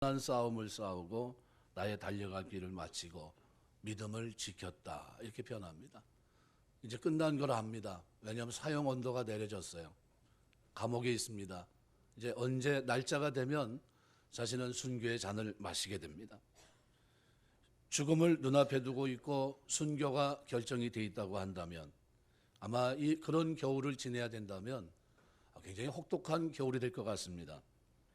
난 싸움을 싸우고 나의 달려갈 길을 마치고 믿음을 지켰다. 이렇게 표현합니다. 이제 끝난 걸 압니다. 왜냐하면 사형 온도가 내려졌어요. 감옥에 있습니다. 이제 언제 날짜가 되면 자신은 순교의 잔을 마시게 됩니다. 죽음을 눈앞에 두고 있고 순교가 결정이 돼 있다고 한다면 아마 그런 겨울을 지내야 된다면 굉장히 혹독한 겨울이 될 것 같습니다.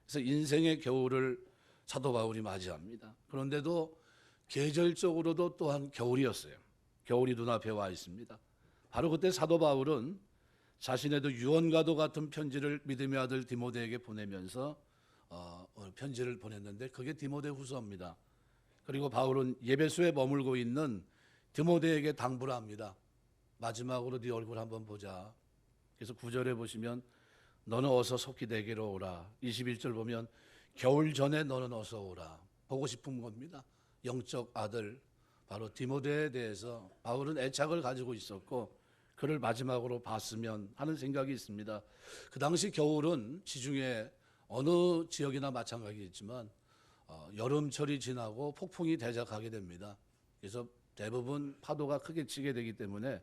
그래서 인생의 겨울을 사도 바울이 맞이합니다. 그런데도 계절적으로도 또한 겨울이었어요. 겨울이 눈앞에 와 있습니다. 바로 그때 사도 바울은 자신의도 유언과도 같은 편지를 믿음의 아들 디모데에게 보내면서 편지를 보냈는데 그게 디모데 후서입니다. 그리고 바울은 예배소에 머물고 있는 디모데에게 당부를 합니다. 마지막으로 네 얼굴 한번 보자. 그래서 9절에 보시면 너는 어서 속히 내게로 오라. 21절 보면 겨울 전에 너는 어서 오라. 보고 싶은 겁니다. 영적 아들 바로 디모데에 대해서 바울은 애착을 가지고 있었고 그를 마지막으로 봤으면 하는 생각이 있습니다. 그 당시 겨울은 지중해 어느 지역이나 마찬가지겠지만 여름철이 지나고 폭풍이 대작하게 됩니다. 그래서 대부분 파도가 크게 치게 되기 때문에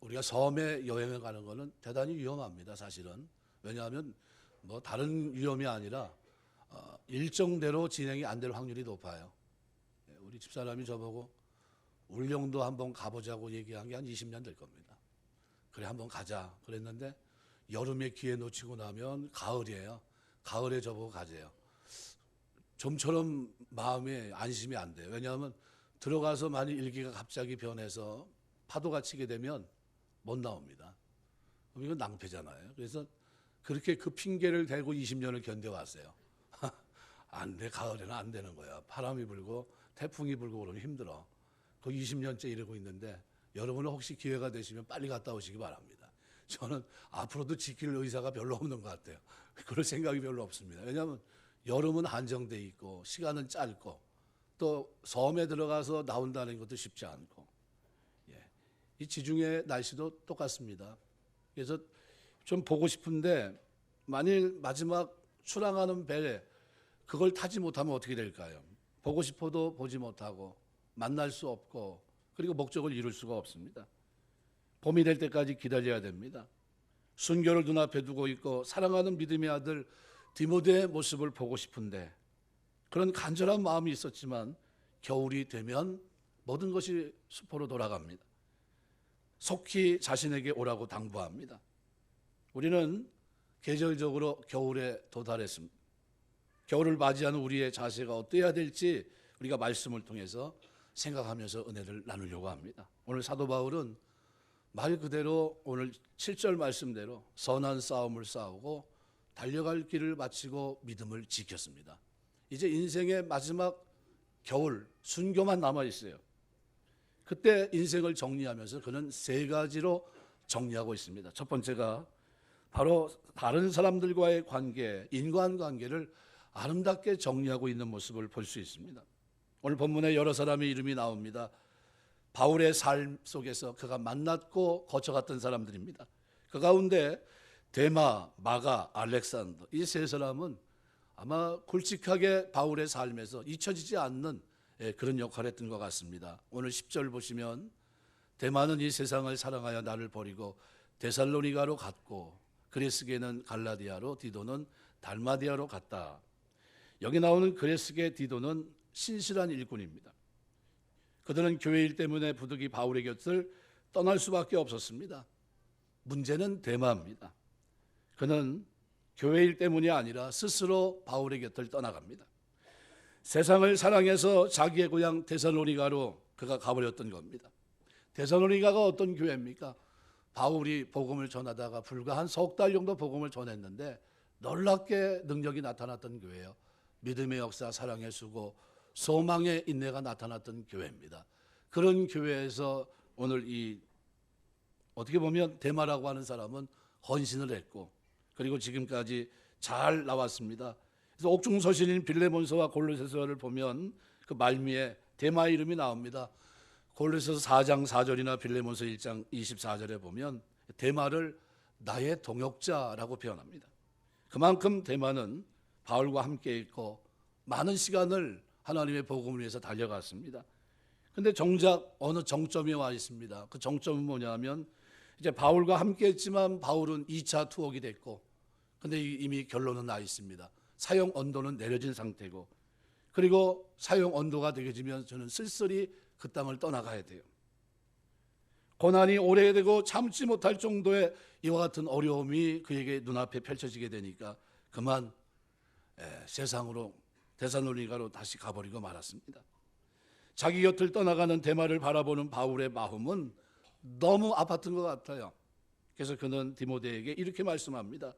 우리가 섬에 여행을 가는 것은 대단히 위험합니다. 사실은. 왜냐하면 다른 위험이 아니라 일정대로 진행이 안 될 확률이 높아요. 우리 집사람이 저보고 울릉도 한번 가보자고 얘기한 게 한 20년 될 겁니다. 그래 한번 가자 그랬는데 여름에 기회 놓치고 나면 가을이에요. 가을에 저보고 가재요. 좀처럼 마음에 안심이 안 돼요. 왜냐하면 들어가서 만약 일기가 갑자기 변해서 파도가 치게 되면 못 나옵니다. 그럼 이건 낭패잖아요. 그래서 그렇게 그 핑계를 대고 20년을 견뎌왔어요. 안 돼, 가을에는 안 되는 거야. 바람이 불고 태풍이 불고 그러면 힘들어. 그 20년째 이러고 있는데 여러분은 혹시 기회가 되시면 빨리 갔다 오시기 바랍니다. 저는 앞으로도 지킬 의사가 별로 없는 것 같아요. 그럴 생각이 별로 없습니다. 왜냐하면 여름은 한정돼 있고 시간은 짧고 또 섬에 들어가서 나온다는 것도 쉽지 않고 이 지중해 날씨도 똑같습니다. 그래서 좀 보고 싶은데 만일 마지막 출항하는 배에 그걸 타지 못하면 어떻게 될까요? 보고 싶어도 보지 못하고 만날 수 없고 그리고 목적을 이룰 수가 없습니다. 봄이 될 때까지 기다려야 됩니다. 순교를 눈앞에 두고 있고 사랑하는 믿음의 아들 디모데의 모습을 보고 싶은데 그런 간절한 마음이 있었지만 겨울이 되면 모든 것이 수포로 돌아갑니다. 속히 자신에게 오라고 당부합니다. 우리는 계절적으로 겨울에 도달했습니다. 겨울을 맞이하는 우리의 자세가 어떠해야 될지 우리가 말씀을 통해서 생각하면서 은혜를 나누려고 합니다. 오늘 사도 바울은 말 그대로 오늘 7절 말씀대로 선한 싸움을 싸우고 달려갈 길을 마치고 믿음을 지켰습니다. 이제 인생의 마지막 겨울 순교만 남아 있어요. 그때 인생을 정리하면서 그는 세 가지로 정리하고 있습니다. 첫 번째가 바로 다른 사람들과의 관계, 인간관계를 아름답게 정리하고 있는 모습을 볼 수 있습니다. 오늘 본문에 여러 사람의 이름이 나옵니다. 바울의 삶 속에서 그가 만났고 거쳐갔던 사람들입니다. 그 가운데 데마, 마가, 알렉산더 이 세 사람은 아마 굵직하게 바울의 삶에서 잊혀지지 않는 그런 역할을 했던 것 같습니다. 오늘 10절 보시면 데마는 이 세상을 사랑하여 나를 버리고 데살로니가로 갔고 그레스게는 갈라디아로 디도는 달마디아로 갔다. 여기 나오는 그레스게 디도는 신실한 일꾼입니다. 그들은 교회 일 때문에 부득이 바울의 곁을 떠날 수밖에 없었습니다. 문제는 데마입니다. 그는 교회 일 때문이 아니라 스스로 바울의 곁을 떠나갑니다. 세상을 사랑해서 자기의 고향 데살로니가로 그가 가버렸던 겁니다. 데살로니가가 어떤 교회입니까? 바울이 복음을 전하다가 불과 한 석 달 정도 복음을 전했는데 놀랍게 능력이 나타났던 교회예요. 믿음의 역사, 사랑의 수고, 소망의 인내가 나타났던 교회입니다. 그런 교회에서 오늘 어떻게 보면 데마라고 하는 사람은 헌신을 했고 그리고 지금까지 잘 나왔습니다. 그래서 옥중서신인 빌레몬서와 골로새서를 보면 그 말미에 데마 이름이 나옵니다. 골로새서 4장 4절이나 빌레몬서 1장 24절에 보면 데마를 나의 동역자라고 표현합니다. 그만큼 데마는 바울과 함께 있고 많은 시간을 하나님의 복음을 위해서 달려갔습니다. 근데 정작 어느 정점에 와 있습니다. 그 정점은 뭐냐면 이제 바울과 함께 했지만 바울은 2차 투옥이 됐고, 근데 이미 결론은 나 있습니다. 사형 언도는 내려진 상태고, 그리고 사형 언도가 되어지면 저는 쓸쓸히 그 땅을 떠나가야 돼요. 고난이 오래되고 참지 못할 정도의 이와 같은 어려움이 그에게 눈앞에 펼쳐지게 되니까 그만 세상으로 데살로니가로 다시 가버리고 말았습니다. 자기 곁을 떠나가는 데마를 바라보는 바울의 마음은 너무 아팠던 것 같아요. 그래서 그는 디모데에게 이렇게 말씀합니다.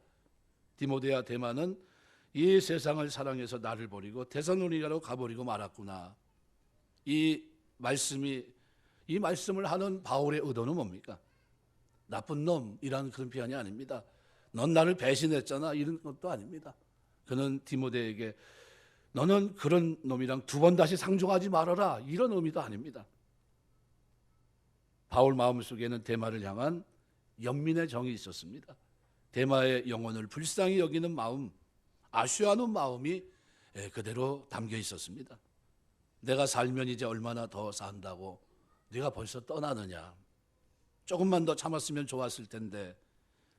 디모데야, 데마는 이 세상을 사랑해서 나를 버리고 데살로니가로 가버리고 말았구나. 이 말씀을 하는 바울의 의도는 뭡니까? 나쁜 놈이라는 그런 표현이 아닙니다. 넌 나를 배신했잖아, 이런 것도 아닙니다. 그는 디모데에게 너는 그런 놈이랑 두 번 다시 상종하지 말아라, 이런 의미도 아닙니다. 바울 마음속에는 데마를 향한 연민의 정이 있었습니다. 데마의 영혼을 불쌍히 여기는 마음, 아쉬워하는 마음이 그대로 담겨 있었습니다. 내가 살면 이제 얼마나 더 산다고 네가 벌써 떠나느냐. 조금만 더 참았으면 좋았을 텐데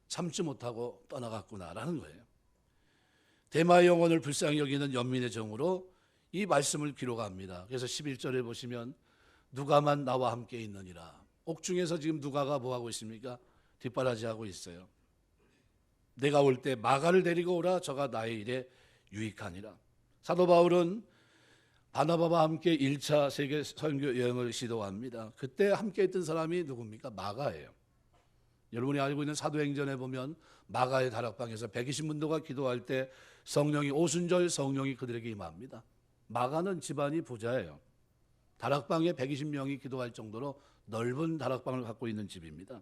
참지 못하고 떠나갔구나라는 거예요. 데마의 영혼을 불쌍히 여기는 연민의 정으로 이 말씀을 기록합니다. 그래서 11절에 보시면 누가만 나와 함께 있느니라. 옥중에서 지금 누가가 뭐하고 있습니까? 뒷바라지하고 있어요. 내가 올 때 마가를 데리고 오라. 저가 나의 일에 유익하니라. 사도 바울은 바나바와 함께 1차 세계 선교 여행을 시도합니다. 그때 함께 했던 사람이 누굽니까? 마가예요. 여러분이 알고 있는 사도행전에 보면 마가의 다락방에서 120문도가 기도할 때 성령이 오순절 성령이 그들에게 임합니다. 마가는 집안이 부자예요. 다락방에 120명이 기도할 정도로 넓은 다락방을 갖고 있는 집입니다.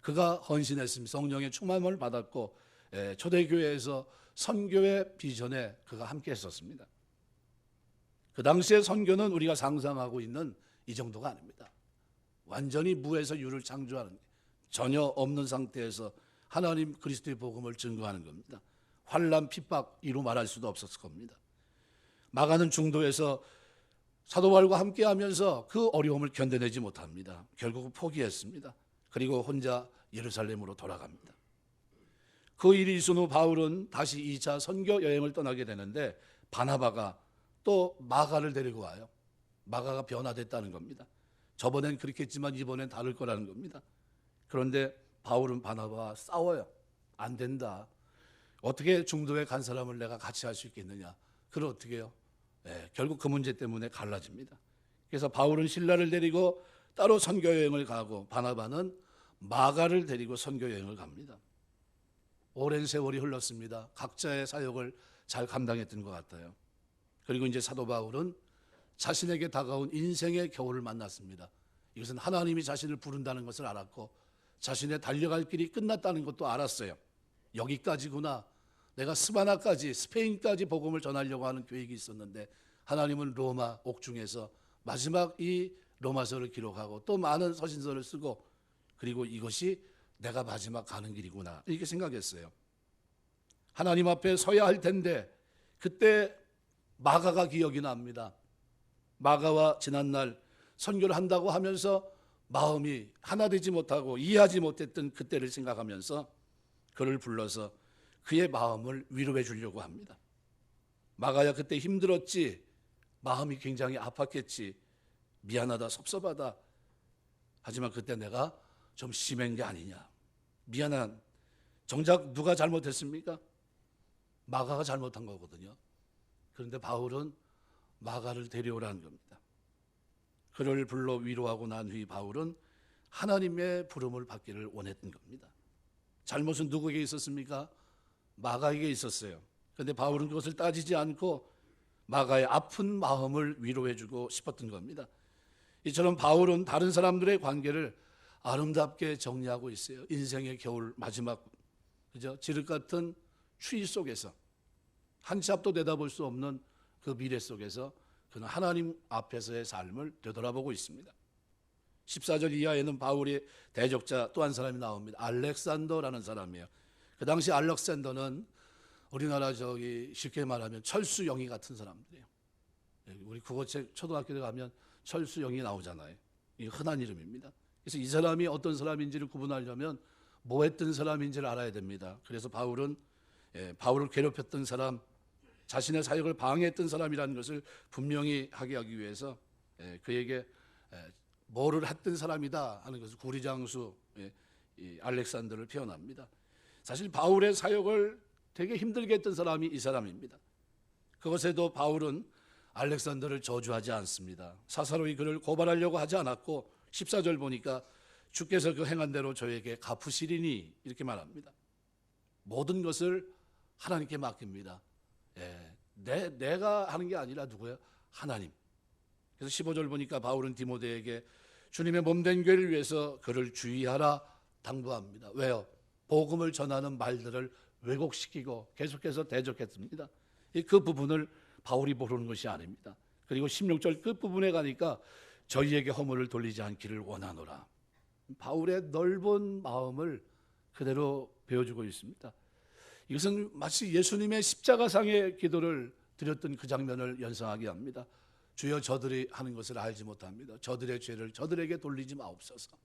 그가 헌신했습니다. 성령의 충만함을 받았고 초대교회에서 선교의 비전에 그가 함께 했었습니다. 그 당시의 선교는 우리가 상상하고 있는 이 정도가 아닙니다. 완전히 무에서 유를 창조하는, 전혀 없는 상태에서 하나님 그리스도의 복음을 증거하는 겁니다. 환난, 핍박 이루 말할 수도 없었을 겁니다. 마가는 중도에서 사도 바울과 함께하면서 그 어려움을 견뎌내지 못합니다. 결국 포기했습니다. 그리고 혼자 예루살렘으로 돌아갑니다. 그 일이 있은 후 바울은 다시 2차 선교 여행을 떠나게 되는데 바나바가 또 마가를 데리고 와요. 마가가 변화됐다는 겁니다. 저번엔 그렇게 했지만 이번엔 다를 거라는 겁니다. 그런데 바울은 바나바와 싸워요. 안 된다. 어떻게 중도에 간 사람을 내가 같이 할 수 있겠느냐. 그걸 어떻게 해요? 결국 그 문제 때문에 갈라집니다. 그래서 바울은 실라를 데리고 따로 선교 여행을 가고 바나바는 마가를 데리고 선교 여행을 갑니다. 오랜 세월이 흘렀습니다. 각자의 사역을 잘 감당했던 것 같아요. 그리고 이제 사도 바울은 자신에게 다가온 인생의 겨울을 만났습니다. 이것은 하나님이 자신을 부른다는 것을 알았고 자신의 달려갈 길이 끝났다는 것도 알았어요. 여기까지구나. 내가 스바나까지, 스페인까지 복음을 전하려고 하는 계획이 있었는데 하나님은 로마 옥중에서 마지막 이 로마서를 기록하고 또 많은 서신서를 쓰고 그리고 이것이 내가 마지막 가는 길이구나 이렇게 생각했어요. 하나님 앞에 서야 할 텐데 그때 마가가 기억이 납니다. 마가와 지난날 선교를 한다고 하면서 마음이 하나 되지 못하고 이해하지 못했던 그때를 생각하면서 그를 불러서 그의 마음을 위로해 주려고 합니다. 마가야 그때 힘들었지, 마음이 굉장히 아팠겠지, 미안하다, 섭섭하다. 하지만 그때 내가 좀 심한 게 아니냐. 미안한. 정작 누가 잘못했습니까? 마가가 잘못한 거거든요. 그런데 바울은 마가를 데려오라는 겁니다. 그를 불러 위로하고 난 후에 바울은 하나님의 부름을 받기를 원했던 겁니다. 잘못은 누구에게 있었습니까? 마가에게 있었어요. 그런데 바울은 그것을 따지지 않고 마가의 아픈 마음을 위로해주고 싶었던 겁니다. 이처럼 바울은 다른 사람들의 관계를 아름답게 정리하고 있어요. 인생의 겨울 마지막 지륵 같은 추위 속에서 한 치 앞도 내다볼 수 없는 그 미래 속에서 그는 하나님 앞에서의 삶을 되돌아보고 있습니다. 14절 이하에는 바울의 대적자 또 한 사람이 나옵니다. 알렉산더라는 사람이에요. 그 당시 알렉산더는 우리나라 저기 쉽게 말하면 철수영이 같은 사람들이에요. 우리 국어책 초등학교에 가면 철수영이 나오잖아요. 이 흔한 이름입니다. 그래서 이 사람이 어떤 사람인지를 구분하려면 뭐 했던 사람인지를 알아야 됩니다. 그래서 바울은 바울을 괴롭혔던 사람, 자신의 사역을 방해했던 사람이라는 것을 분명히 하게 하기 위해서 그에게 뭐를 했던 사람이다 하는 것을 구리장수 이 알렉산더를 표현합니다. 사실 바울의 사역을 되게 힘들게 했던 사람이 이 사람입니다. 그것에도 바울은 알렉산더를 저주하지 않습니다. 사사로이 그를 고발하려고 하지 않았고 14절 보니까 주께서 그 행한 대로 저에게 갚으시리니 이렇게 말합니다. 모든 것을 하나님께 맡깁니다. 내가 하는 게 아니라 누구예요? 하나님. 그래서 15절 보니까 바울은 디모데에게 주님의 몸된 교회를 위해서 그를 주의하라 당부합니다. 왜요? 복음을 전하는 말들을 왜곡시키고 계속해서 대적했습니다. 그 부분을 바울이 모르는 것이 아닙니다. 그리고 16절 끝부분에 가니까 저희에게 허물을 돌리지 않기를 원하노라. 바울의 넓은 마음을 그대로 배워주고 있습니다. 이것은 마치 예수님의 십자가상의 기도를 드렸던 그 장면을 연상하게 합니다. 주여 저들이 하는 것을 알지 못합니다. 저들의 죄를 저들에게 돌리지 마옵소서.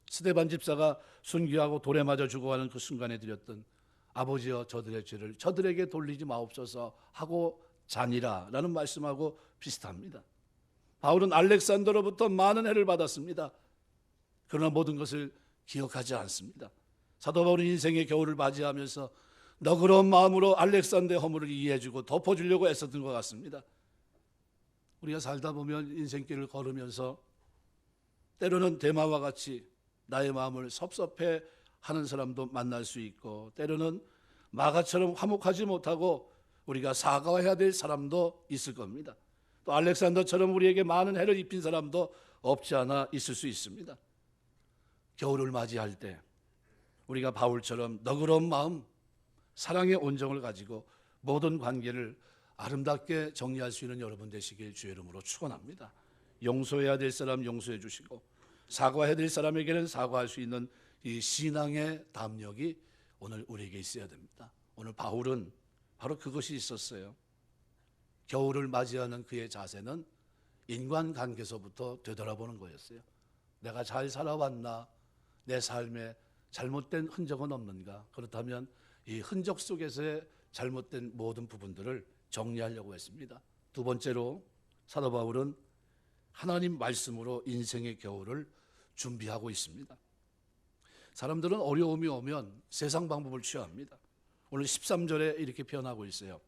스데반 집사가 순교하고 돌에 맞아 죽어가는 그 순간에 드렸던 아버지여 저들의 죄를 저들에게 돌리지 마옵소서 하고 자니라 라는 말씀하고 비슷합니다. 바울은 알렉산더로부터 많은 해를 받았습니다. 그러나 모든 것을 기억하지 않습니다. 사도 바울은 인생의 겨울을 맞이하면서 너그러운 마음으로 알렉산더의 허물을 이해해주고 덮어주려고 애썼던 것 같습니다. 우리가 살다 보면 인생길을 걸으면서 때로는 대마와 같이 나의 마음을 섭섭해 하는 사람도 만날 수 있고, 때로는 마가처럼 화목하지 못하고 우리가 사과해야 될 사람도 있을 겁니다. 또 알렉산더처럼 우리에게 많은 해를 입힌 사람도 없지 않아 있을 수 있습니다. 겨울을 맞이할 때 우리가 바울처럼 너그러운 마음, 사랑의 온정을 가지고 모든 관계를 아름답게 정리할 수 있는 여러분 되시길 주의 이름으로 축원합니다. 용서해야 될 사람 용서해 주시고 사과해야 될 사람에게는 사과할 수 있는 이 신앙의 담력이 오늘 우리에게 있어야 됩니다. 오늘 바울은 바로 그것이 있었어요. 겨울을 맞이하는 그의 자세는 인간관계에서부터 되돌아보는 거였어요. 내가 잘 살아왔나? 내 삶에 잘못된 흔적은 없는가? 그렇다면 이 흔적 속에서의 잘못된 모든 부분들을 정리하려고 했습니다. 두 번째로 사도 바울은 하나님 말씀으로 인생의 겨울을 준비하고 있습니다. 사람들은 어려움이 오면 세상 방법을 취합니다. 오늘 13절에 이렇게 표현하고 있어요.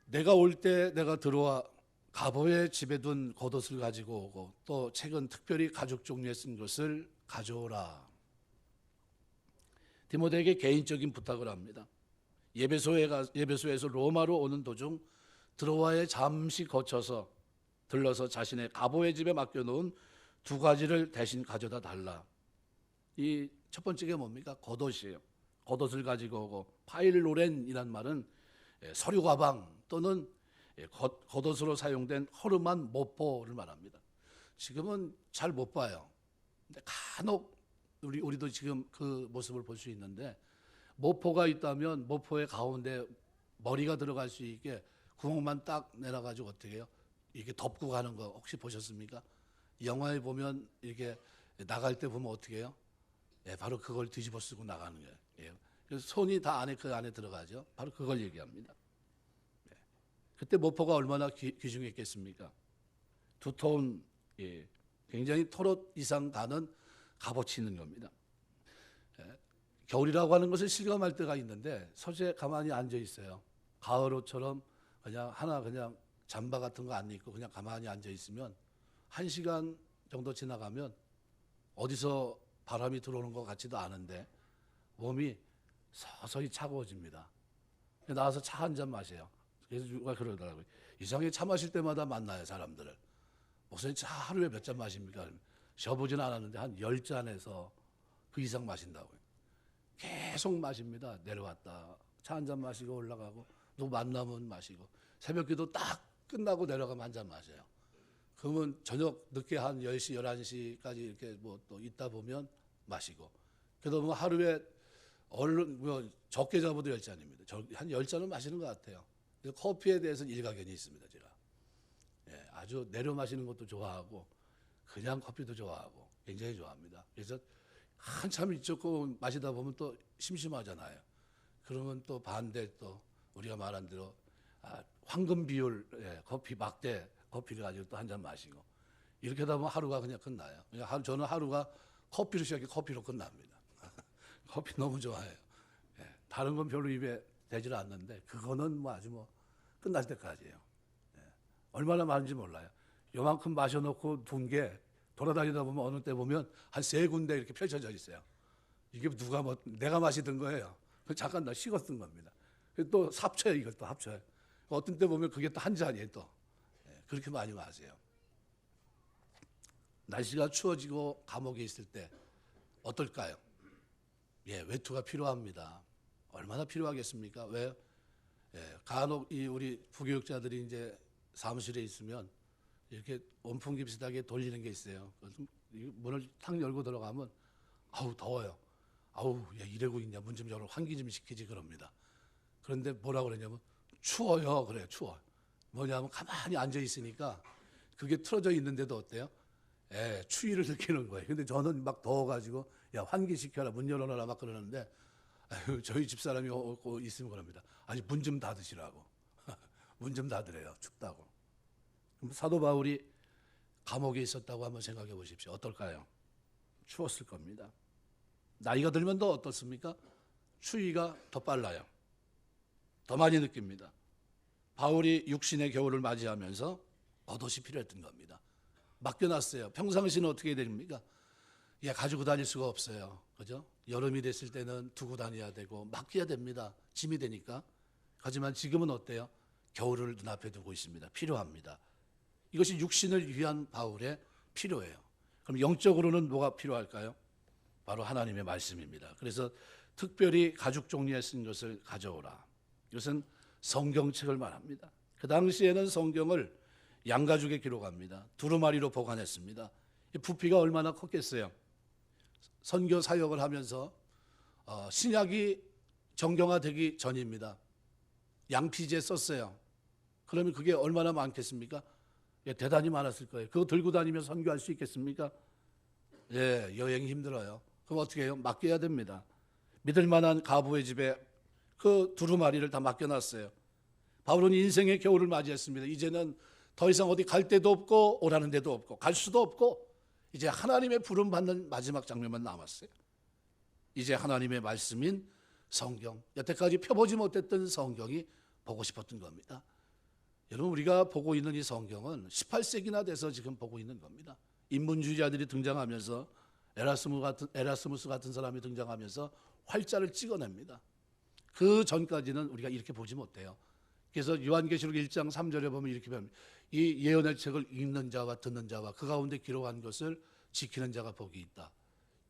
내가 올 때 내가 들어와 가보의 집에 둔 겉옷을 가지고 오고 또 책은 특별히 가죽 종류에 쓴 것을 가져오라. 디모데에게 개인적인 부탁을 합니다. 예배소에서 로마로 오는 도중 드로아에 잠시 거쳐서 들러서 자신의 가보의 집에 맡겨놓은 두 가지를 대신 가져다 달라. 이 첫 번째가 뭡니까? 겉옷이에요. 겉옷을 가지고 오고, 파일로렌이란 말은 서류 가방 또는 겉옷으로 사용된 허름한 모포를 말합니다. 지금은 잘 못 봐요. 근데 간혹 우리도 지금 그 모습을 볼 수 있는데, 모포가 있다면 모포의 가운데 머리가 들어갈 수 있게 구멍만 딱 내놔가지고 어떻게 해요? 이렇게 덮고 가는 거 혹시 보셨습니까? 영화에 보면 이렇게 나갈 때 보면 어떻게 해요? 바로 그걸 뒤집어 쓰고 나가는 거예요. 그래서 손이 다 그 안에 들어가죠. 바로 그걸 얘기합니다. 그때 모포가 얼마나 귀중했겠습니까? 두터운 굉장히 털옷 이상 가는 값어치 있는 겁니다. 겨울이라고 하는 것을 실감할 때가 있는데 서재 가만히 앉아 있어요. 가을옷처럼 그냥 잠바 같은 거 안 입고 그냥 가만히 앉아 있으면 1시간 정도 지나가면 어디서 바람이 들어오는 것 같지도 않은데 몸이 서서히 차가워집니다. 나와서 차 한 잔 마셔요. 그래서 누가 그러더라고요. 이상하게 차 마실 때마다 만나요, 사람들을. 목사님 차 하루에 몇 잔 마십니까? 쉬어보진 않았는데 한 10잔에서 그 이상 마신다고요. 계속 마십니다. 내려왔다. 차 한 잔 마시고 올라가고 누구 만나면 마시고 새벽기도 딱 끝나고 내려가면 한 잔 마셔요. 그러면 저녁 늦게 한 10시, 11시까지 이렇게 뭐 또 있다 보면 마시고. 그러다 보면 하루에 얼른 뭐 적게 잡아도 10잔입니다. 한 10잔은 마시는 것 같아요. 커피에 대해서는 일가견이 있습니다. 제가 아주 내려 마시는 것도 좋아하고 그냥 커피도 좋아하고 굉장히 좋아합니다. 그래서 한참 일찍고 마시다 보면 또 심심하잖아요. 그러면 또 반대 또 우리가 말한 대로 황금 비율 커피 막대 커피를 가지고 또 한 잔 마시고 이렇게 하다 보면 하루가 그냥 끝나요. 저는 하루가 커피로 시작해 커피로 끝납니다. 커피 너무 좋아해요. 다른 건 별로 입에 대질 않는데 그거는 뭐 아주 뭐 끝날 때까지예요. 얼마나 많은지 몰라요. 요만큼 마셔놓고 둔 게 돌아다니다 보면 어느 때 보면 한 3군데 이렇게 펼쳐져 있어요. 이게 누가 뭐 내가 마시던 거예요. 잠깐 나 식었던 겁니다. 또 합쳐요. 이걸 또 합쳐요. 어떤 때 보면 그게 또 한 잔이에요. 또 그렇게 많이 마세요. 날씨가 추워지고 감옥에 있을 때 어떨까요? 외투가 필요합니다. 얼마나 필요하겠습니까? 왜? 간혹 우리 부교육자들이 이제 사무실에 있으면 이렇게 온풍기 비슷하게 돌리는 게 있어요. 문을 탁 열고 들어가면 아우 더워요. 아우 야 이러고 있냐 문 좀 열어 환기 좀 시키지 그럽니다. 그런데 뭐라고 그러냐면 추워요. 그래요. 추워. 뭐냐면 가만히 앉아 있으니까 그게 틀어져 있는데도 어때요? 추위를 느끼는 거예요. 근데 저는 막 더워가지고 야 환기 시켜라 문 열어놔라 막 그러는데 저희 집사람이 오고 있으면 그럽니다. 아니 문 좀 닫으시라고. 문 좀 닫으래요. 춥다고. 그럼 사도 바울이 감옥에 있었다고 한번 생각해 보십시오. 어떨까요? 추웠을 겁니다. 나이가 들면 더 어떻습니까? 추위가 더 빨라요. 더 많이 느낍니다. 바울이 육신의 겨울을 맞이하면서 겉옷이 필요했던 겁니다. 맡겨놨어요. 평상시는 어떻게 됩니까? 가지고 다닐 수가 없어요. 그죠? 여름이 됐을 때는 두고 다녀야 되고 맡겨야 됩니다. 짐이 되니까. 하지만 지금은 어때요? 겨울을 눈앞에 두고 있습니다. 필요합니다. 이것이 육신을 위한 바울의 필요해요. 그럼 영적으로는 뭐가 필요할까요? 바로 하나님의 말씀입니다. 그래서 특별히 가죽 종이에 쓴 것을 가져오라. 이것은 성경책을 말합니다. 그 당시에는 성경을 양가죽에 기록합니다. 두루마리로 보관했습니다. 이 부피가 얼마나 컸겠어요. 선교 사역을 하면서 신약이 정경화되기 전입니다. 양피지에 썼어요. 그러면 그게 얼마나 많겠습니까? 대단히 많았을 거예요. 그거 들고 다니면서 선교할 수 있겠습니까? 여행이 힘들어요. 그럼 어떻게 해요? 맡겨야 됩니다. 믿을 만한 가부의 집에 그 두루마리를 다 맡겨놨어요. 바울은 인생의 겨울을 맞이했습니다. 이제는 더 이상 어디 갈 데도 없고 오라는 데도 없고 갈 수도 없고 이제 하나님의 부름 받는 마지막 장면만 남았어요. 이제 하나님의 말씀인 성경, 여태까지 펴보지 못했던 성경이 보고 싶었던 겁니다. 여러분 우리가 보고 있는 이 성경은 18세기나 돼서 지금 보고 있는 겁니다. 인문주의자들이 등장하면서 에라스무스 같은 사람이 등장하면서 활자를 찍어냅니다. 그 전까지는 우리가 이렇게 보지 못해요. 그래서 요한계시록 1장 3절에 보면 이렇게 배웁니다. 이 예언의 책을 읽는 자와 듣는 자와 그 가운데 기록한 것을 지키는 자가 복이 있다.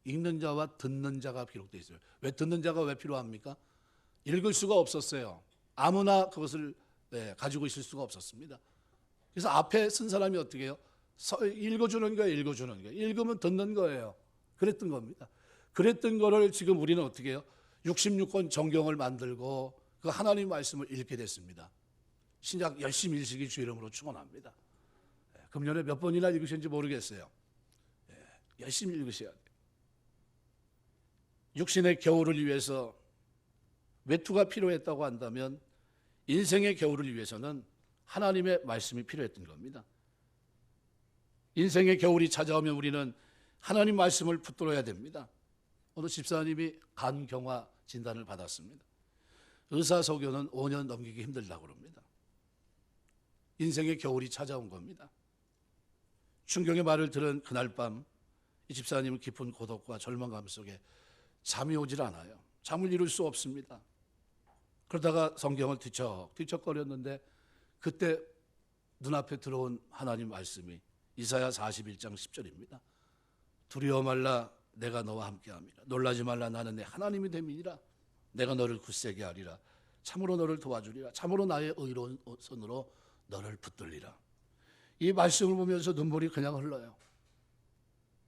읽는 자와 듣는 자가 기록되어 있어요. 왜 듣는 자가 왜 필요합니까? 읽을 수가 없었어요. 아무나 그것을 가지고 있을 수가 없었습니다. 그래서 앞에 쓴 사람이 어떻게 해요? 읽어주는 거예요. 읽으면 듣는 거예요. 그랬던 겁니다. 그랬던 거를 지금 우리는 어떻게 해요? 66권 정경을 만들고 그 하나님 말씀을 읽게 됐습니다. 신약 열심히 읽으시기 주 이름으로 축원합니다. 금년에 몇 번이나 읽으셨는지 모르겠어요. 열심히 읽으셔야 돼요. 육신의 겨울을 위해서 외투가 필요했다고 한다면 인생의 겨울을 위해서는 하나님의 말씀이 필요했던 겁니다. 인생의 겨울이 찾아오면 우리는 하나님 말씀을 붙들어야 됩니다. 오늘 집사님이 간경화 진단을 받았습니다. 의사소견은 5년 넘기기 힘들다고 합니다. 인생의 겨울이 찾아온 겁니다. 충격의 말을 들은 그날 밤 이 집사님은 깊은 고독과 절망감 속에 잠이 오질 않아요. 잠을 이룰 수 없습니다. 그러다가 성경을 뒤척거렸는데 그때 눈앞에 들어온 하나님 말씀이 이사야 41장 10절입니다. 두려워 말라 내가 너와 함께함이라. 놀라지 말라 나는 내 하나님이 됨이니라. 내가 너를 굳세게 하리라. 참으로 너를 도와주리라. 참으로 나의 의로운 손으로 너를 붙들리라. 이 말씀을 보면서 눈물이 그냥 흘러요.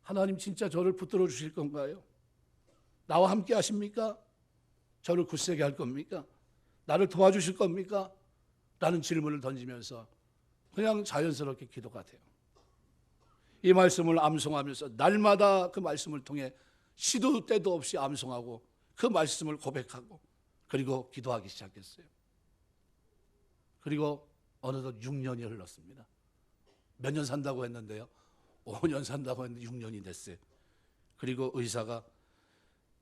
하나님 진짜 저를 붙들어 주실 건가요? 나와 함께 하십니까? 저를 굳세게 할 겁니까? 나를 도와주실 겁니까? 라는 질문을 던지면서 그냥 자연스럽게 기도가 돼요. 이 말씀을 암송하면서 날마다 그 말씀을 통해 시도 때도 없이 암송하고 그 말씀을 고백하고 그리고 기도하기 시작했어요. 그리고 어느덧 6년이 흘렀습니다. 몇 년 산다고 했는데요, 5년 산다고 했는데 6년이 됐어요. 그리고 의사가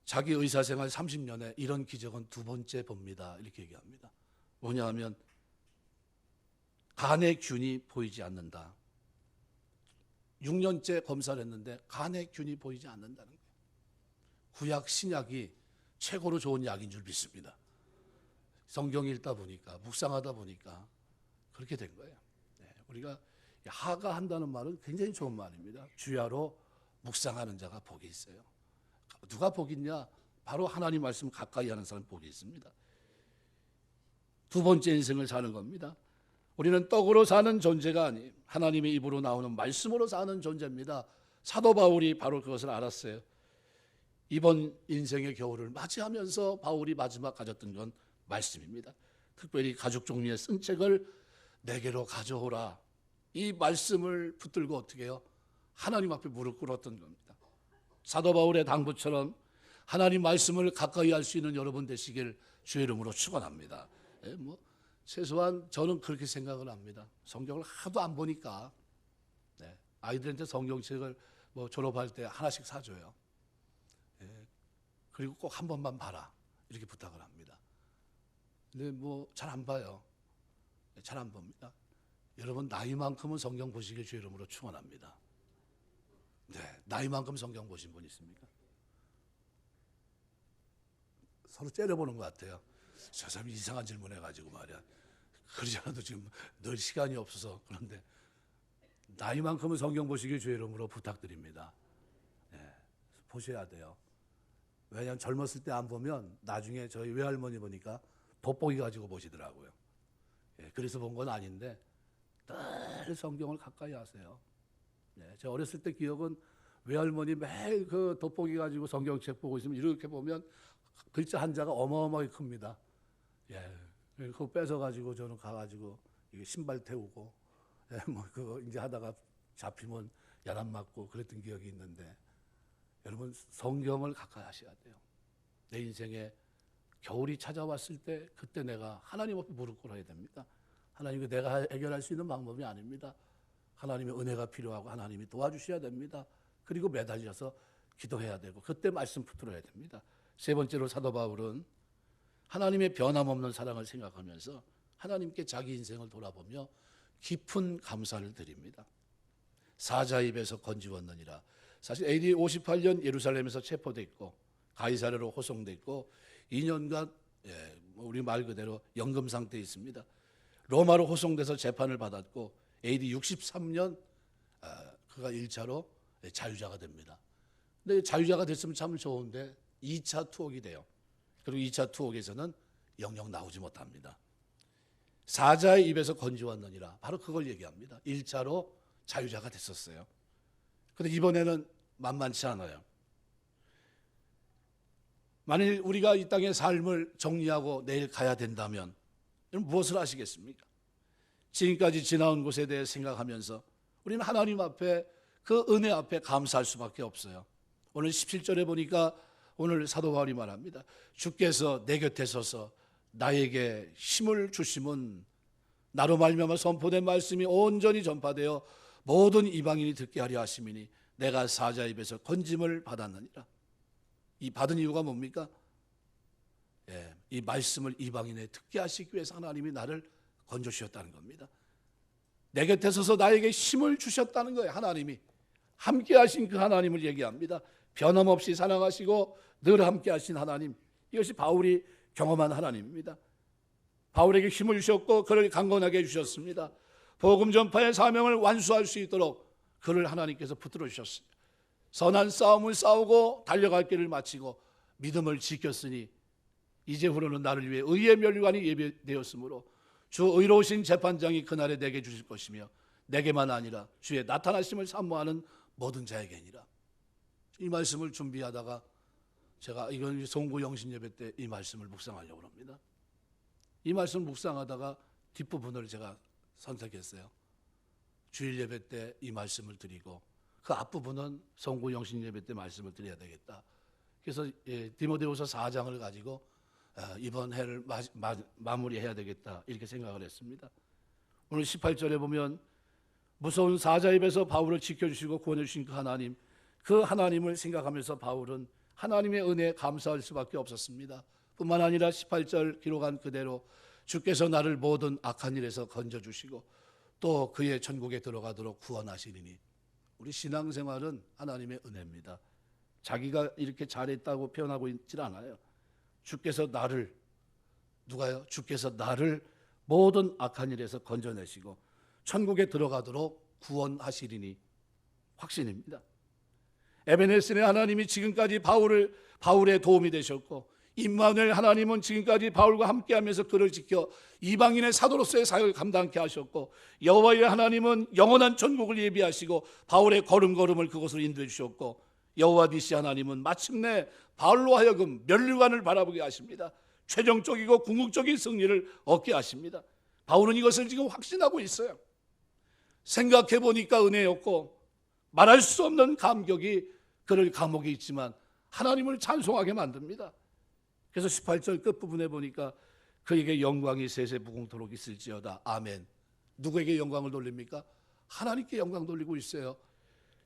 자기 의사생활 30년에 이런 기적은 두 번째 봅니다, 이렇게 얘기합니다. 뭐냐 하면 간의 균이 보이지 않는다. 6년째 검사를 했는데 간의 균이 보이지 않는다는 거예요. 구약 신약이 최고로 좋은 약인 줄 믿습니다. 성경 읽다 보니까, 묵상하다 보니까 그렇게 된 거예요. 우리가 하가 한다는 말은 굉장히 좋은 말입니다. 주야로 묵상하는 자가 복이 있어요. 누가 복이 있냐? 바로 하나님 말씀 가까이 하는 사람 복이 있습니다. 두 번째 인생을 사는 겁니다. 우리는 떡으로 사는 존재가 아니에요. 하나님의 입으로 나오는 말씀으로 사는 존재입니다. 사도 바울이 바로 그것을 알았어요. 이번 인생의 겨울을 맞이하면서 바울이 마지막 가졌던 건 말씀입니다. 특별히 가죽 종이에 쓴 책을 내게로 가져오라. 이 말씀을 붙들고 어떻게 해요? 하나님 앞에 무릎 꿇었던 겁니다. 사도 바울의 당부처럼 하나님 말씀을 가까이 할 수 있는 여러분 되시길 주의 이름으로 축원합니다. 최소한 저는 그렇게 생각을 합니다. 성경을 하도 안 보니까 아이들한테 성경책을 졸업할 때 하나씩 사줘요. 그리고 꼭 한 번만 봐라, 이렇게 부탁을 합니다. 근데 잘 안 봐요. 잘 안 봅니다. 여러분, 나이만큼은 성경 보시길 주의 이름으로 축원합니다. 나이만큼 성경 보신 분 있습니까? 서로 째려보는 것 같아요. 저 사람이 이상한 질문 해가지고 말이야. 그러지 않아도 지금 늘 시간이 없어서. 그런데 나이만큼은 성경 보시길 주의 이름으로 부탁드립니다. 보셔야 돼요. 왜냐하면 젊었을 때 안 보면 나중에 저희 외할머니 보니까 돋보기 가지고 보시더라고요. 그래서 본 건 아닌데 늘 성경을 가까이 하세요. 제가 어렸을 때 기억은 외할머니 매일 그 돋보기 가지고 성경책 보고 있으면 이렇게 보면 글자 한자가 어마어마하게 큽니다. 그거 뺏어가지고 저는 가가지고 이게 신발 태우고 그거 이제 하다가 잡히면 야단 맞고 그랬던 기억이 있는데, 여러분 성경을 가까이 하셔야 돼요. 내 인생에 겨울이 찾아왔을 때 그때 내가 하나님 앞에 무릎 꿇어야 됩니다. 하나님께 내가 해결할 수 있는 방법이 아닙니다. 하나님의 은혜가 필요하고 하나님이 도와주셔야 됩니다. 그리고 매달려서 기도해야 되고 그때 말씀 붙들어야 됩니다. 세 번째로 사도 바울은 하나님의 변함없는 사랑을 생각하면서 하나님께 자기 인생을 돌아보며 깊은 감사를 드립니다. 사자 입에서 건지웠느니라. 사실 AD 58년 예루살렘에서 체포됐고 가이사랴로 호송됐고 2년간 우리 말 그대로 연금 상태에 있습니다. 로마로 호송돼서 재판을 받았고 AD 63년 그가 1차로 자유자가 됩니다. 근데 자유자가 됐으면 참 좋은데 2차 투옥이 돼요. 그리고 2차 투옥에서는 영영 나오지 못합니다. 사자의 입에서 건지웠느니라. 바로 그걸 얘기합니다. 1차로 자유자가 됐었어요. 그런데 이번에는 만만치 않아요. 만일 우리가 이 땅의 삶을 정리하고 내일 가야 된다면 무엇을 하시겠습니까? 지금까지 지나온 곳에 대해 생각하면서 우리는 하나님 앞에 그 은혜 앞에 감사할 수밖에 없어요. 오늘 17절에 보니까 오늘 사도 바울이 말합니다. 주께서 내 곁에 서서 나에게 힘을 주심은 나로 말미암아 선포된 말씀이 온전히 전파되어 모든 이방인이 듣게 하려 하심이니 내가 사자 입에서 건짐을 받았느니라. 이 받은 이유가 뭡니까? 이 말씀을 이방인에 듣게 하시기 위해서 하나님이 나를 건져주셨다는 겁니다. 내 곁에 서서 나에게 힘을 주셨다는 거예요. 하나님이 함께 하신 그 하나님을 얘기합니다. 변함없이 사랑하시고 늘 함께 하신 하나님, 이것이 바울이 경험한 하나님입니다. 바울에게 힘을 주셨고 그를 강건하게 해주셨습니다. 복음 전파의 사명을 완수할 수 있도록 그를 하나님께서 붙들어 주셨습니다. 선한 싸움을 싸우고 달려갈 길을 마치고 믿음을 지켰으니 이제후로는 나를 위해 의의 면류관이 예배되었으므로 주 의로우신 재판장이 그날에 내게 주실 것이며 내게만 아니라 주의 나타나심을 사모하는 모든 자에게니라. 이 말씀을 준비하다가 제가 이건 송구 영신 예배 때 이 말씀을 묵상하려고 합니다. 이 말씀을 묵상하다가 뒷부분을 제가 선택했어요. 주일 예배 때 이 말씀을 드리고 그 앞부분은 송구 영신 예배 때 말씀을 드려야 되겠다. 그래서 디모데후서 4장을 가지고 이번 해를 마무리해야 되겠다 이렇게 생각을 했습니다. 오늘 18절에 보면 무서운 사자 입에서 바울을 지켜주시고 구원해 주신 그 하나님을 생각하면서 바울은 하나님의 은혜에 감사할 수밖에 없었습니다. 뿐만 아니라 18절 기록한 그대로 주께서 나를 모든 악한 일에서 건져주시고 또 그의 천국에 들어가도록 구원하시리니, 우리 신앙생활은 하나님의 은혜입니다. 자기가 이렇게 잘했다고 표현하고 있질 않아요. 주께서 나를, 누가요? 주께서 나를 모든 악한 일에서 건져내시고 천국에 들어가도록 구원하시리니, 확신입니다. 에베네셀의 하나님이 지금까지 바울의 도움이 되셨고, 임마누엘 하나님은 지금까지 바울과 함께하면서 그를 지켜 이방인의 사도로서의 사역을 감당케 하셨고, 여호와의 하나님은 영원한 천국을 예비하시고 바울의 걸음걸음을 그곳으로 인도해 주셨고, 여호와 니시 하나님은 마침내 바울로 하여금 면류관을 바라보게 하십니다. 최종적이고 궁극적인 승리를 얻게 하십니다. 바울은 이것을 지금 확신하고 있어요. 생각해 보니까 은혜였고 말할 수 없는 감격이 그를 감옥에 있지만 하나님을 찬송하게 만듭니다. 그래서 18절 끝부분에 보니까 그에게 영광이 세세 무궁토록 있을지어다. 아멘. 누구에게 영광을 돌립니까? 하나님께 영광 돌리고 있어요.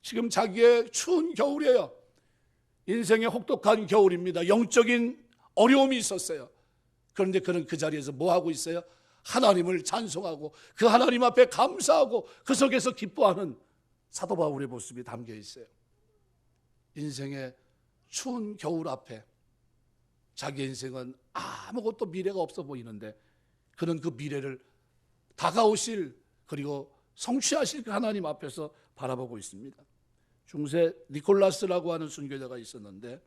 지금 자기의 추운 겨울이에요. 인생의 혹독한 겨울입니다. 영적인 어려움이 있었어요. 그런데 그는 그 자리에서 뭐 하고 있어요? 하나님을 찬송하고 그 하나님 앞에 감사하고 그 속에서 기뻐하는 사도 바울의 모습이 담겨 있어요. 인생의 추운 겨울 앞에 자기 인생은 아무것도 미래가 없어 보이는데 그는 그 미래를 다가오실 그리고 성취하실 그 하나님 앞에서 바라보고 있습니다. 중세 니콜라스라고 하는 순교자가 있었는데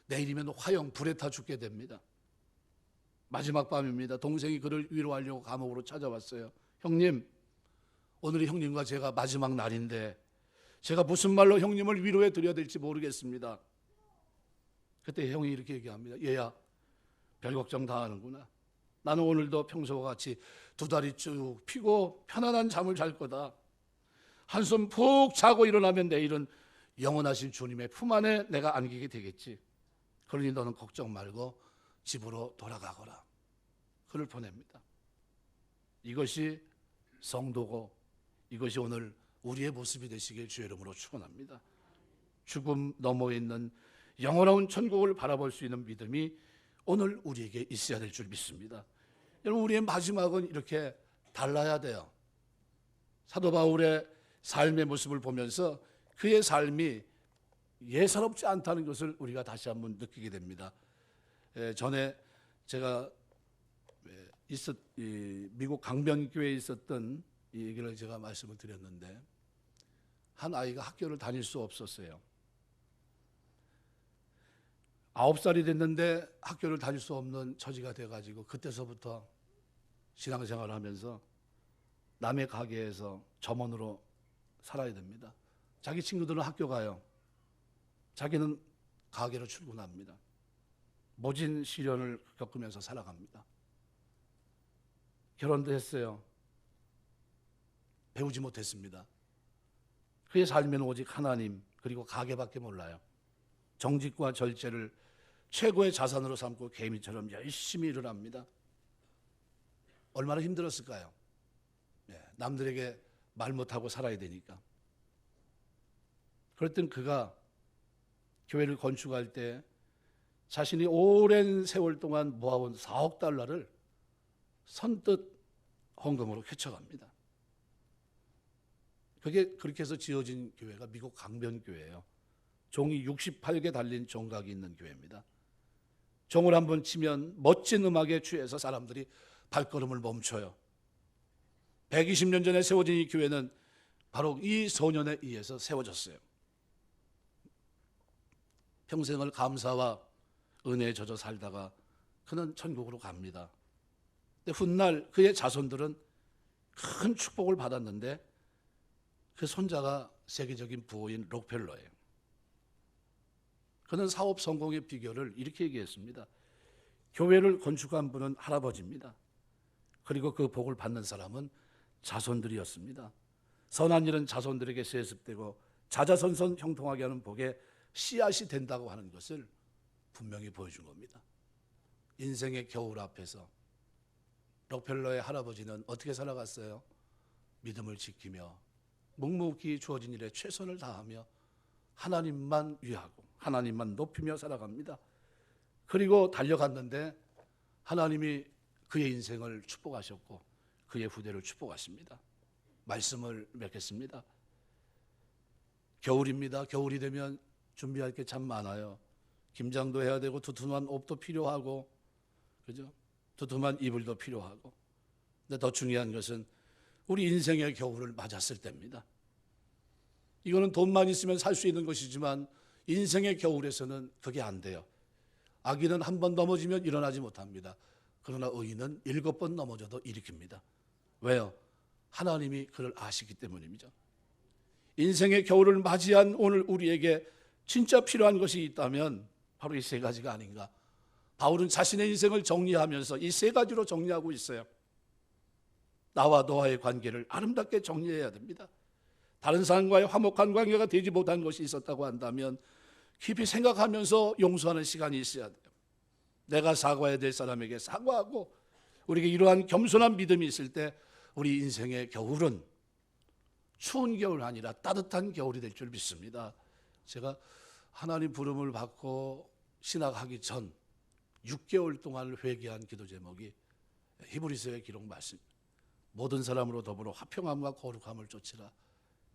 내일이면 화형 불에 타 죽게 됩니다. 마지막 밤입니다. 동생이 그를 위로하려고 감옥으로 찾아왔어요. 형님, 오늘이 형님과 제가 마지막 날인데 제가 무슨 말로 형님을 위로해 드려야 될지 모르겠습니다. 그때 형이 이렇게 얘기합니다. 얘야, 별 걱정 다 하는구나. 나는 오늘도 평소와 같이 두 다리 쭉 펴고 편안한 잠을 잘 거다. 한숨 푹 자고 일어나면 내일은 영원하신 주님의 품 안에 내가 안기게 되겠지. 그러니 너는 걱정 말고 집으로 돌아가거라. 그를 보냅니다. 이것이 성도고 이것이 오늘 우리의 모습이 되시길 주의 이름으로 축원합니다. 죽음 너머에 있는 영원한 천국을 바라볼 수 있는 믿음이 오늘 우리에게 있어야 될 줄 믿습니다. 여러분, 우리의 마지막은 이렇게 달라야 돼요. 사도 바울의 삶의 모습을 보면서 그의 삶이 예사롭지 않다는 것을 우리가 다시 한번 느끼게 됩니다. 전에 제가 미국 강변교회에 있었던 이 얘기를 제가 말씀을 드렸는데, 한 아이가 학교를 다닐 수 없었어요. 9살이 됐는데 학교를 다닐 수 없는 처지가 돼가지고 그때서부터 신앙생활을 하면서 남의 가게에서 점원으로 살아야 됩니다. 자기 친구들은 학교 가요. 자기는 가게로 출근합니다. 모진 시련을 겪으면서 살아갑니다. 결혼도 했어요. 배우지 못했습니다. 그의 삶에는 오직 하나님 그리고 가게밖에 몰라요. 정직과 절제를 최고의 자산으로 삼고 개미처럼 열심히 일을 합니다. 얼마나 힘들었을까요? 남들에게 말 못하고 살아야 되니까. 그럴 땐 그가 교회를 건축할 때 자신이 오랜 세월 동안 모아온 4억 달러를 선뜻 헌금으로 쾌척합니다. 그렇게 해서 지어진 교회가 미국 강변교회예요. 종이 68개 달린 종각이 있는 교회입니다. 종을 한번 치면 멋진 음악에 취해서 사람들이 발걸음을 멈춰요. 120년 전에 세워진 이 교회는 바로 이 소년에 의해서 세워졌어요. 평생을 감사와 은혜에 젖어 살다가 그는 천국으로 갑니다. 근데 훗날 그의 자손들은 큰 축복을 받았는데 그 손자가 세계적인 부호인 록펠러예요. 그는 사업 성공의 비결을 이렇게 얘기했습니다. 교회를 건축한 분은 할아버지입니다. 그리고 그 복을 받는 사람은 자손들이었습니다. 선한 일은 자손들에게 세습되고 자자손손 형통하게 하는 복의 씨앗이 된다고 하는 것을 분명히 보여준 겁니다. 인생의 겨울 앞에서 록펠러의 할아버지는 어떻게 살아갔어요? 믿음을 지키며 묵묵히 주어진 일에 최선을 다하며 하나님만 위하고 하나님만 높이며 살아갑니다. 그리고 달려갔는데 하나님이 그의 인생을 축복하셨고 그의 후대를 축복하십니다. 말씀을 맺겠습니다. 겨울입니다. 겨울이 되면 준비할 게 참 많아요. 김장도 해야 되고 두툼한 옷도 필요하고, 그죠? 두툼한 이불도 필요하고. 근데 더 중요한 것은 우리 인생의 겨울을 맞았을 때입니다. 이거는 돈만 있으면 살 수 있는 것이지만 인생의 겨울에서는 그게 안 돼요. 악인은 한 번 넘어지면 일어나지 못합니다. 그러나 의인은 7번 넘어져도 일으킵니다. 왜요? 하나님이 그를 아시기 때문입니다. 인생의 겨울을 맞이한 오늘 우리에게 진짜 필요한 것이 있다면 바로 이 세 가지가 아닌가. 바울은 자신의 인생을 정리하면서 이 세 가지로 정리하고 있어요. 나와 너와의 관계를 아름답게 정리해야 됩니다. 다른 사람과의 화목한 관계가 되지 못한 것이 있었다고 한다면 깊이 생각하면서 용서하는 시간이 있어야 돼요. 내가 사과해야 될 사람에게 사과하고, 우리에게 이러한 겸손한 믿음이 있을 때 우리 인생의 겨울은 추운 겨울이 아니라 따뜻한 겨울이 될 줄 믿습니다. 제가 하나님 부름을 받고 신학하기 전 6개월 동안 회개한 기도 제목이 히브리서의 기록 말씀, 모든 사람으로 더불어 화평함과 거룩함을 쫓으라.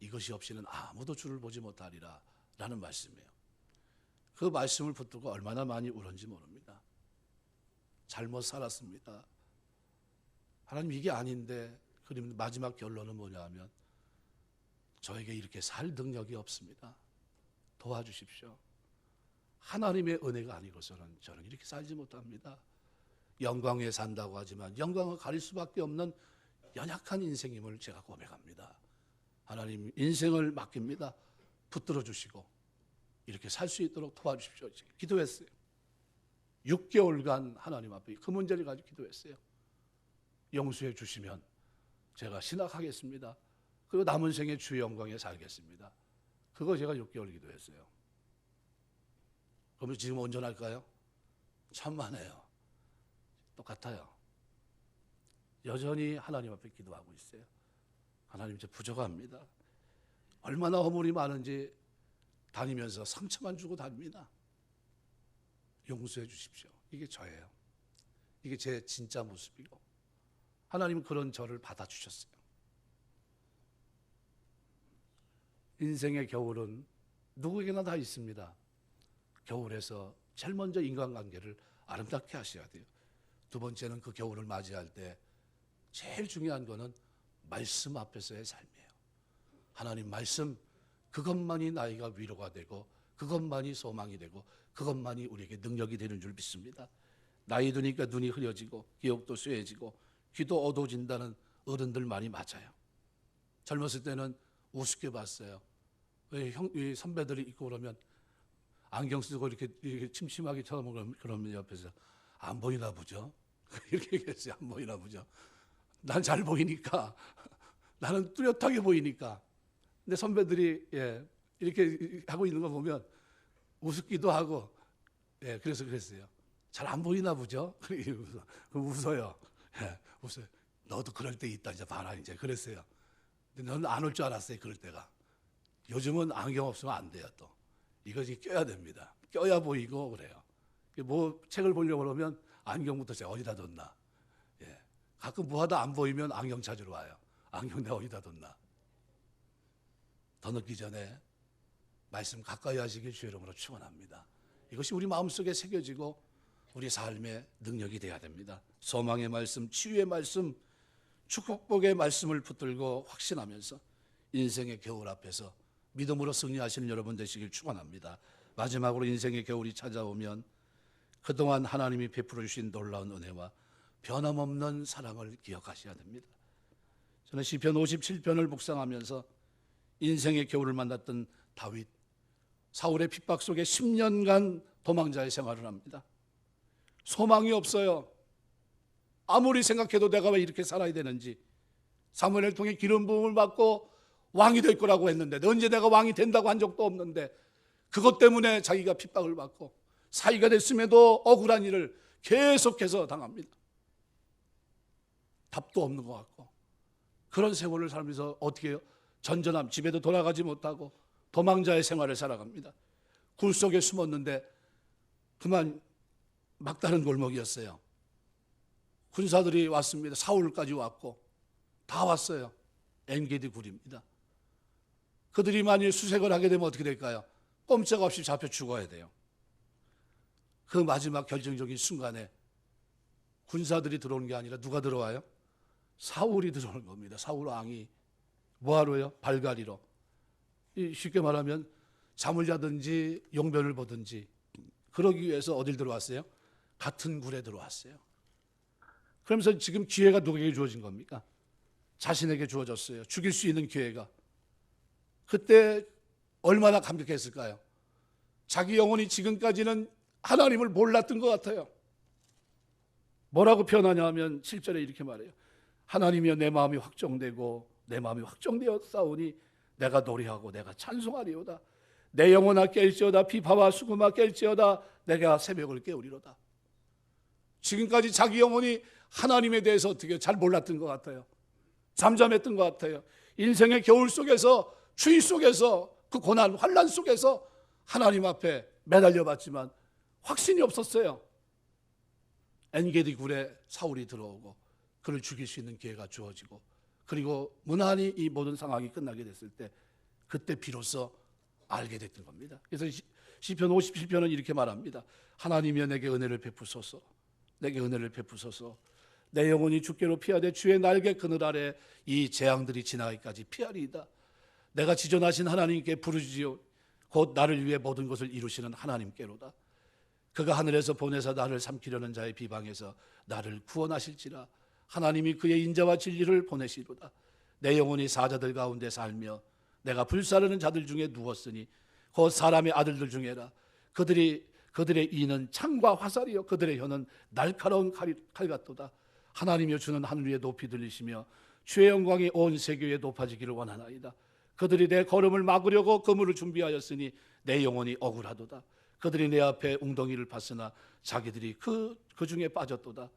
이것이 없이는 아무도 주를 보지 못하리라 라는 말씀이에요. 그 말씀을 붙들고 얼마나 많이 울었는지 모릅니다. 잘못 살았습니다. 하나님 이게 아닌데. 그러면 마지막 결론은 뭐냐 하면 저에게 이렇게 살 능력이 없습니다. 도와주십시오. 하나님의 은혜가 아니고서는 저는 이렇게 살지 못합니다. 영광에 산다고 하지만 영광을 가릴 수밖에 없는 연약한 인생임을 제가 고백합니다. 하나님 인생을 맡깁니다. 붙들어 주시고 이렇게 살 수 있도록 도와주십시오. 기도했어요. 6개월간 하나님 앞에 그 문제를 가지고 기도했어요. 용서해 주시면 제가 신학하겠습니다. 그리고 남은 생에 주의 영광에 살겠습니다. 그거 제가 6개월 기도했어요. 그러면 지금 온전할까요? 천만에요. 똑같아요. 여전히 하나님 앞에 기도하고 있어요. 하나님, 저 부족합니다. 얼마나 허물이 많은지 다니면서 상처만 주고 다닙니다. 용서해 주십시오. 이게 저예요. 이게 제 진짜 모습이고 하나님은 그런 저를 받아주셨어요. 인생의 겨울은 누구에게나 다 있습니다. 겨울에서 제일 먼저 인간관계를 아름답게 하셔야 돼요. 두 번째는 그 겨울을 맞이할 때 제일 중요한 거는 말씀 앞에서의 삶이에요. 하나님 말씀, 그것만이 나이가 위로가 되고 그것만이 소망이 되고 그것만이 우리에게 능력이 되는 줄 믿습니다. 나이 드니까 눈이 흐려지고 기억도 쇠해지고 귀도 어두워진다는 어른들 많이 맞아요. 젊었을 때는 우습게 봤어요. 왜 선배들이 있고 그러면 안경 쓰고 이렇게 침침하게 쳐다보면 그러면 옆에서 안 보이나 보죠. 이렇게 얘기했어요. 안 보이나 보죠. 난 잘 보이니까, 나는 뚜렷하게 보이니까. 근데 선배들이 이렇게 하고 있는 거 보면 우습기도 하고, 그래서 그랬어요. 잘 안 보이나 보죠. 그러면서 웃어요. 웃어요. 너도 그럴 때 있다 이제 봐라 이제 그랬어요. 근데 너는 안 올 줄 알았어요. 그럴 때가. 요즘은 안경 없으면 안 돼요. 또 이것이 껴야 됩니다. 껴야 보이고 그래요. 뭐 책을 보려고 그러면 안경부터 제가 어디다 뒀나. 가끔 뭐하다 안 보이면 안경 찾으러 와요. 안경 내가 어디다 뒀나. 더 늦기 전에 말씀 가까이 하시길 주의 이름으로 축원합니다. 이것이 우리 마음속에 새겨지고 우리 삶의 능력이 되어야 됩니다. 소망의 말씀, 치유의 말씀, 축복의 말씀을 붙들고 확신하면서 인생의 겨울 앞에서 믿음으로 승리하시는 여러분 되시길 축원합니다. 마지막으로 인생의 겨울이 찾아오면 그동안 하나님이 베풀어 주신 놀라운 은혜와 변함없는 사랑을 기억하셔야 됩니다. 저는 시편 57편을 묵상하면서 인생의 겨울을 만났던 다윗, 사울의 핍박 속에 10년간 도망자의 생활을 합니다. 소망이 없어요. 아무리 생각해도 내가 왜 이렇게 살아야 되는지. 사무엘을 통해 기름 부음을 받고 왕이 될 거라고 했는데 언제 내가 왕이 된다고 한 적도 없는데 그것 때문에 자기가 핍박을 받고 사위가 됐음에도 억울한 일을 계속해서 당합니다. 답도 없는 것 같고 그런 세월을 살면서 어떻게 해요? 전전함, 집에도 돌아가지 못하고 도망자의 생활을 살아갑니다. 굴 속에 숨었는데 그만 막다른 골목이었어요. 군사들이 왔습니다. 사울까지 왔고 다 왔어요. 엔게디 굴입니다. 그들이 만일 수색을 하게 되면 어떻게 될까요? 꼼짝없이 잡혀 죽어야 돼요. 그 마지막 결정적인 순간에 군사들이 들어오는 게 아니라 누가 들어와요? 사울이 들어오는 겁니다. 사울 왕이 뭐하러요? 발가리로. 쉽게 말하면 잠을 자든지 용변을 보든지 그러기 위해서 어딜 들어왔어요? 같은 굴에 들어왔어요. 그러면서 지금 기회가 누구에게 주어진 겁니까? 자신에게 주어졌어요. 죽일 수 있는 기회가. 그때 얼마나 감격했을까요? 자기 영혼이 지금까지는 하나님을 몰랐던 것 같아요. 뭐라고 표현하냐 하면 7절에 이렇게 말해요. 하나님이여 내 마음이 확정되고 내 마음이 확정되었사오니 내가 노래하고 내가 찬송하리로다. 내 영혼아 깰지어다. 비파와 수금아 깰지어다. 내가 새벽을 깨우리로다. 지금까지 자기 영혼이 하나님에 대해서 어떻게 잘 몰랐던 것 같아요. 잠잠했던 것 같아요. 인생의 겨울 속에서 추위 속에서 그 고난 환난 속에서 하나님 앞에 매달려 봤지만 확신이 없었어요. 엔게디 굴에 사울이 들어오고 그를 죽일 수 있는 기회가 주어지고 그리고 무난히 이 모든 상황이 끝나게 됐을 때 그때 비로소 알게 됐던 겁니다. 그래서 시편 57편은 이렇게 말합니다. 하나님이여 내게 은혜를 베푸소서. 내게 은혜를 베푸소서. 내 영혼이 주께로 피하되 주의 날개 그늘 아래 이 재앙들이 지나기까지 피하리이다. 내가 지존하신 하나님께 부르짖으오. 곧 나를 위해 모든 것을 이루시는 하나님께로다. 그가 하늘에서 보내사 나를 삼키려는 자의 비방에서 나를 구원하실지라. 하나님이 그의 인자와 진리를 보내시로다. 내 영혼이 사자들 가운데 살며 내가 불사르는 자들 중에 누웠으니 곧 사람의 아들들 중에라. 그들의 이는 창과 화살이요 그들의 혀는 날카로운 칼 같도다. 하나님이여 주는 하늘 위에 높이 들리시며 주의 영광이 온 세계에 높아지기를 원하나이다. 그들이 내 걸음을 막으려고 그물을 준비하였으니 내 영혼이 억울하도다. 그들이 내 앞에 웅덩이를 팠으나 자기들이 그 중에 빠졌도다.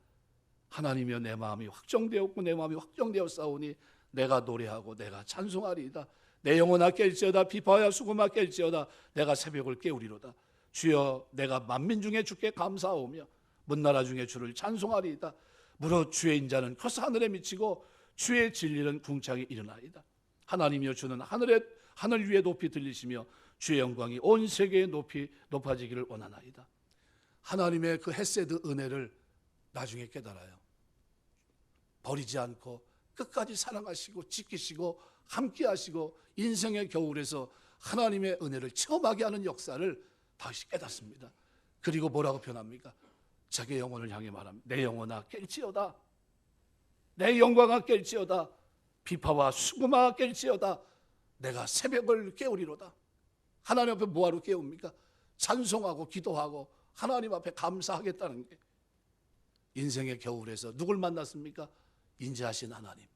하나님이여 내 마음이 확정되었고 내 마음이 확정되었사오니 내가 노래하고 내가 찬송하리이다. 내 영혼아 깰지어다. 비파야 수금아 깰지어다. 내가 새벽을 깨우리로다. 주여 내가 만민 중에 주께 감사하오며 문나라 중에 주를 찬송하리이다. 무릇 주의 인자는 커서 하늘에 미치고 주의 진리는 궁창에 이르나이다. 하나님이여 주는 하늘 위에 높이 들리시며 주의 영광이 온 세계에 높아지기를 원하나이다. 하나님의 그 헤세드 은혜를 나중에 깨달아요. 버리지 않고 끝까지 사랑하시고 지키시고 함께하시고 인생의 겨울에서 하나님의 은혜를 체험하게 하는 역사를 다시 깨닫습니다. 그리고 뭐라고 표현합니까? 자기 영혼을 향해 말합니다. 내 영혼아 깰지어다. 내 영광아 깰지어다. 비파와 수금아 깰지어다. 내가 새벽을 깨우리로다. 하나님 앞에 뭐하러 깨웁니까? 찬송하고 기도하고 하나님 앞에 감사하겠다는 게. 인생의 겨울에서 누굴 만났습니까? 인자하신 하나님.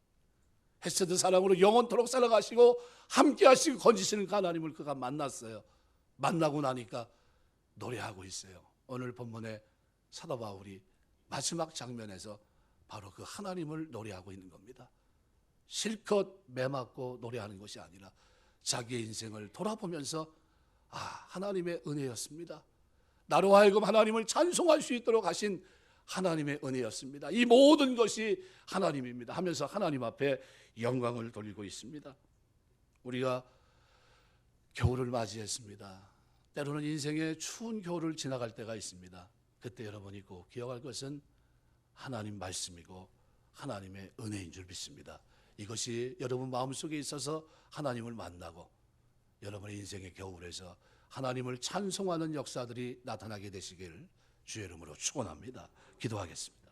헤세드 사랑으로 영원토록 살아가시고 함께하시고 건지시는 그 하나님을 그가 만났어요. 만나고 나니까 노래하고 있어요. 오늘 본문의 사도 바울이 마지막 장면에서 바로 그 하나님을 노래하고 있는 겁니다. 실컷 매맞고 노래하는 것이 아니라 자기의 인생을 돌아보면서 하나님의 은혜였습니다. 나로 하여금 하나님을 찬송할 수 있도록 하신 하나님의 은혜였습니다. 이 모든 것이 하나님입니다 하면서 하나님 앞에 영광을 돌리고 있습니다. 우리가 겨울을 맞이했습니다. 때로는 인생의 추운 겨울을 지나갈 때가 있습니다. 그때 여러분이 꼭 기억할 것은 하나님 말씀이고 하나님의 은혜인 줄 믿습니다. 이것이 여러분 마음속에 있어서 하나님을 만나고 여러분의 인생의 겨울에서 하나님을 찬송하는 역사들이 나타나게 되시길 주의 이름으로 축원합니다. 기도하겠습니다.